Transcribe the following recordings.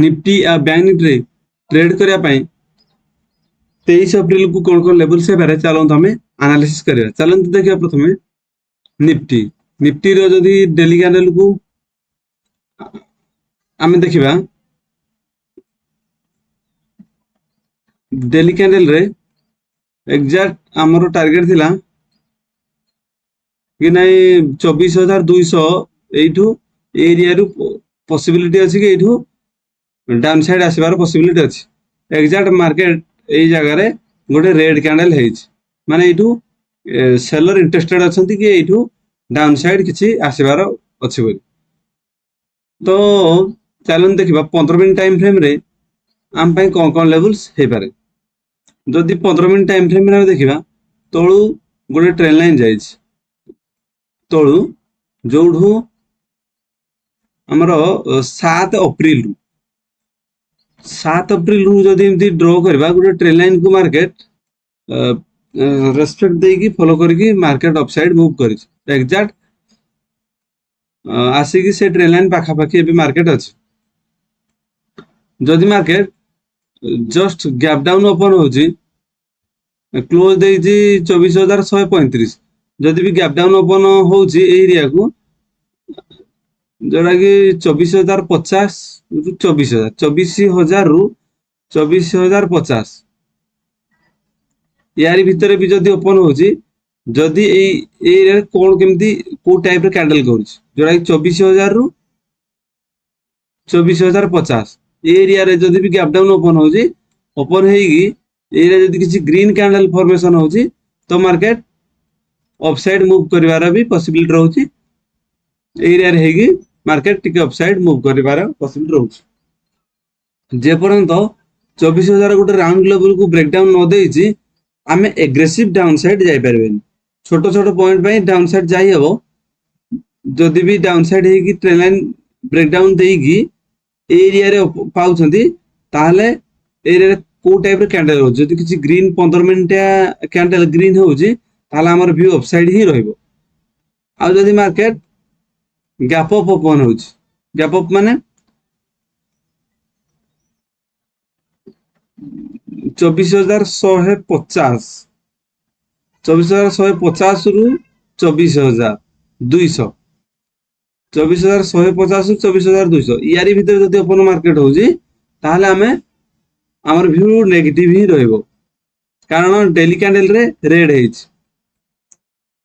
Nifty आ bank Nifty trade करिया पई 23 अप्रैल को कौन कौन लेवल से बारे चलंत हमें एनालिसिस करिया। चलंत देखिया प्रथमे निफ्टी निफ्टी रो जदी डेली कैंडल को आमे देखिबा डेली कैंडल रे एग्जैक्ट हमरो टारगेट थिला कि नहीं 24,200 एठू एरिया रु पॉसिबिलिटी अछि कि एठू डाउन साइड आसीबार पॉसिबिलिटी अछि। एग्जैक्ट मार्केट एई जगह रे गोटे रेड कैंडल हेइछ माने एठू सेलर इंटरेस्टेड अछंती कि एठू डाउन साइड किछि आसीबार अछि बोली। तो चलन देखिबा 15 मिनट टाइम फ्रेम रे आम पई कोन कोन लेवल्स हे पारे। जदि 15 मिनट टाइम फ्रेम रे देखिबा तळु गोटे ट्रेन लाइन जाइछ तळु जोठू हमरो 7 अप्रैल रु 7 अप्रैल रु जदि एमती ड्रॉ करबा गोटे ट्रेन लाइन को मार्केट रेस्पेक्ट देकी फॉलो करके मार्केट अपसाइड मूव करिछ। एग्जैक्ट आसी से ट्रेन लाइन पाखा पाखी एबे मार्केट अछि। जदि market just gap down open होची क्लोज देइछि 24,135 जदि भी गैप डाउन ओपन होची एरिया को जोड़ा कि 24,050 रु 24,000 रु 24,050 यारी भितर भी जदि ओपन होची जदि ए एरिया कोन केमती को टाइप रे कैंडल करूची जोड़ा कि 24,000 रु 24,050 एरिया रे जदि भी गैप डाउन ओपन होची ओपन हेगी एरिया जदि किसी ग्रीन कैंडल फॉर्मेशन होची तो मार्केट अपसाइड मूव करिवार भी पॉसिबिलिटी रहउची। एरिया रे हेगी मार्केट टिके अपसाइड मूव करिवार पॉसिबिलिटी रहउची। जे पर्यंत 24,000 गोटे राउंड लेवल को ब्रेक डाउन न देइची आमे एग्रेसिव डाउन साइड जाई परबेनी। छोटो छोटो पॉइंट पई डाउन साइड जाई हबो जदि भी डाउन साइड हेगी ट्रेन लाइन ब्रेक डाउन देगी एरिया रे पाउछंती ताहले एरिया रे को टाइप रे कैंडल हो जदि किछि ग्रीन 15 मिनिट कैंडल ग्रीन होउची ताहले हमर व्यू अपसाइड ही रहइबो। आ जदि मार्केट गैप अप ओपन होउची गैप अप माने 24,150 24,150 रु 24,200 24,150 रु 24,200 यारी भितर जदि ओपन मार्केट होउची ताहले हमें हमर व्यू नेगेटिव ही रहइबो कारण डेली कैंडल रे रेड हेइछ।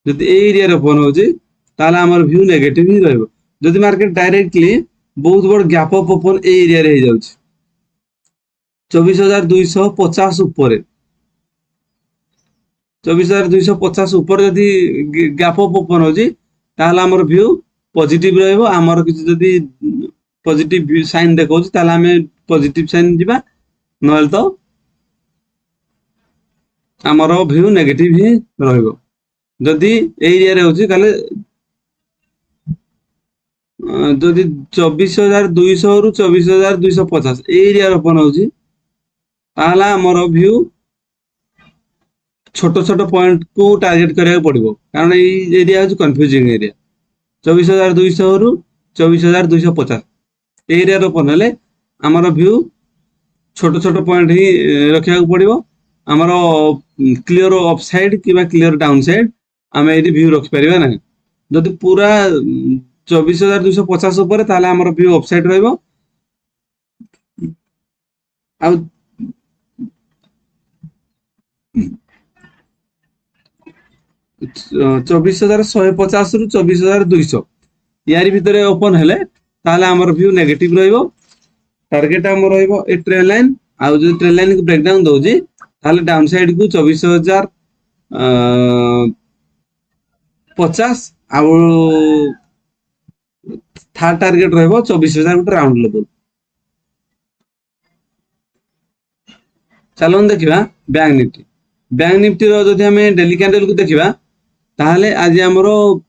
जदि ए एरिया रे ओपन होउची ताहले हमर व्यू नेगेटिव ही रहइबो। जदि मार्केट डायरेक्टली बहुत बड़ गैप अप ओपन ए एरिया रे हे जाउची 24,250 ऊपर 24,250 ऊपर जदि गैप अप ओपन होची ताहले हमर व्यू पॉजिटिव रहइबो। हमर किछि जदि पॉजिटिव साइन देखौची ताहले हमें पॉजिटिव साइन दिबा नहल तो हमर व्यू नेगेटिव ही रहइबो। जदि एरिया रे होची ताले जदि 24,200 रु 24,250 एरिया रे ओपन होची ताहला हमर व्यू छोटो छोटो पॉइंट को टारगेट करिया पड़िबो कारण ए एरिया होची कंफ्यूजिंग एरिया 24,200 रु 24,250 एरिया रे ओपन हेले हमर व्यू छोटो छोटो पॉइंट ही रखिया पड़िबो। हमर क्लियर अपसाइड किबा क्लियर डाउन साइड हमें एडी व्यू रख परिबा नै। जदि पूरा 24,250 ऊपर ताले हमर व्यू अपसाइड रहइबो। आ 24,150 रु 24,200 यारी भितर ओपन हेले ताले हमर व्यू नेगेटिव रहइबो। टारगेट हमर रहइबो ए ट्रेन लाइन आ जो ट्रेन लाइन को ब्रेक डाउन दोजी ताले डाउन साइड को 24,050 आ थर्ड टारगेट रहइबो 24,000 गोटे राउंड लेवल। चलन देखिबा बैंक निफ्टी रो जदि हमें डेली कैंडल को देखिबा ताहले आज हमरो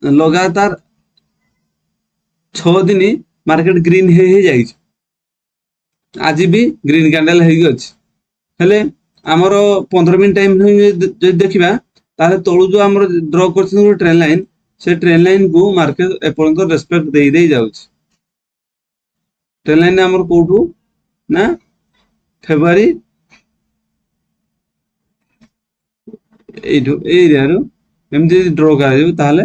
लगातार 6 दिन मार्केट ग्रीन हे जाइछ। आज भी ग्रीन कैंडल हेगी अछि हेले हमरो 15 मिनिट टाइम जदि देखिबा ताहले तळु जो हमरो ड्रॉ करछन ट्रेन लाइन से ट्रेन लाइन को मार्केट एपर्यंत रेस्पेक्ट देई जाउछ। ट्रेन लाइन आमर कोठू ना फेब्रुआरी एरिया एमती ड्र कर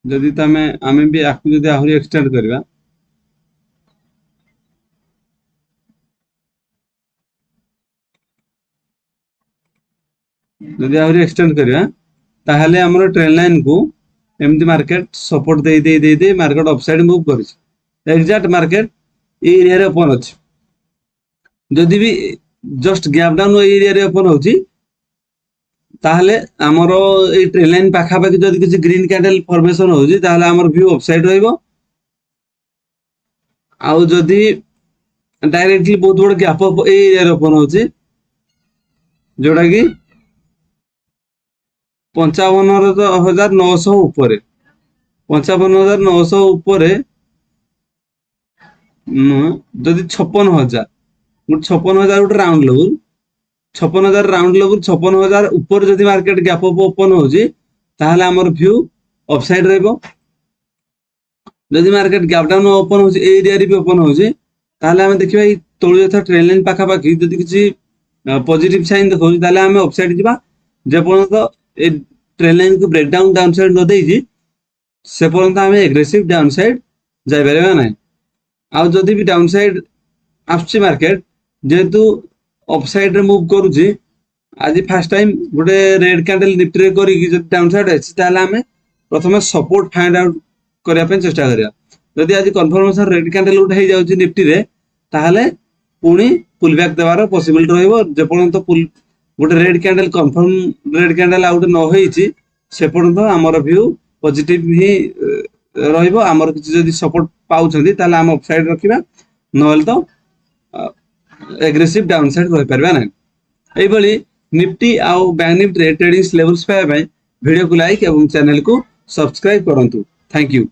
जदि तमें आम भी आपको जदि आहरी एक्सटेंड करवा जदि आहरी एक्सटेंड करवा ताहले हमर ट्रेन लाइन को एमती मार्केट सपोर्ट दे दे दे दे मार्केट अपसाइड मूव करिस एग्जैक्ट मार्केट ए एरिया रे ओपन अछि जदि भी जस्ट गैप डाउन एरिया रे ओपन होची ताहले हमर ए ट्रेन लाइन पाखा पाखी जदि किछि ग्रीन कैंडल फॉर्मेशन होची ताहले हमर व्यू अपसाइड रहइबो आउ जदि डायरेक्टली बहुत बड़ गैप अप ए एरिया रे ओपन होची जोड़ा कि 55,900 ऊपर 55,900 ऊपर जदि 56,000 56,000 गोटे राउंड लेवल 56,000 राउंड लेवल 56,000 ऊपर जदि मार्केट गैप अप ओपन होची ताहले हमर व्यू अपसाइड रहइबो जदि मार्केट गैप डाउन ओपन होची ए एरिया रे भी ओपन होची ताहले हम देखिबा ई तळु यथा ट्रेन लाइन पाखा पाखी जदि किछि पॉजिटिव साइन देखौची ताहले हम अपसाइड जिबा जे पर्यंत ए ट्रेन लाइन को ब्रेक डाउन डाउन साइड न देई से पर्यंत हम एग्रेसिव डाउन साइड जाय परबा नै आ जदि भी डाउन साइड आछि मार्केट जेतु अप साइड रे मूव करूची आज फर्स्ट टाइम गोटे रेड कैंडल निफ्टी रे करी कि डाउन साइड अछि ताहले हम प्रथमे सपोर्ट फाइंड आउट करिया पे चेष्टा करिया जदि आज कंफर्मेशन रेड कैंडल उठ हे जाउची निफ्टी रे ताहले पुनी पुल बैक देवार पॉसिबल रहइबो जे पर्यंत पुल गोटे red candle confirm red candle out न होईची से पर्यंत हमर व्यू पॉजिटिव ही रहइबो हमर किछि जदि सपोर्ट पाउछंदी ताले हम अपसाइड रखिबा नहल तो एग्रेसिव डाउन साइड रहि परबा नै एई बली निफ्टी आउ बैंक निफ्टी रे ट्रेडिंग लेवल्स पाए वीडियो को लाइक एवं चैनल को सब्सक्राइब करंतु थैंक यू।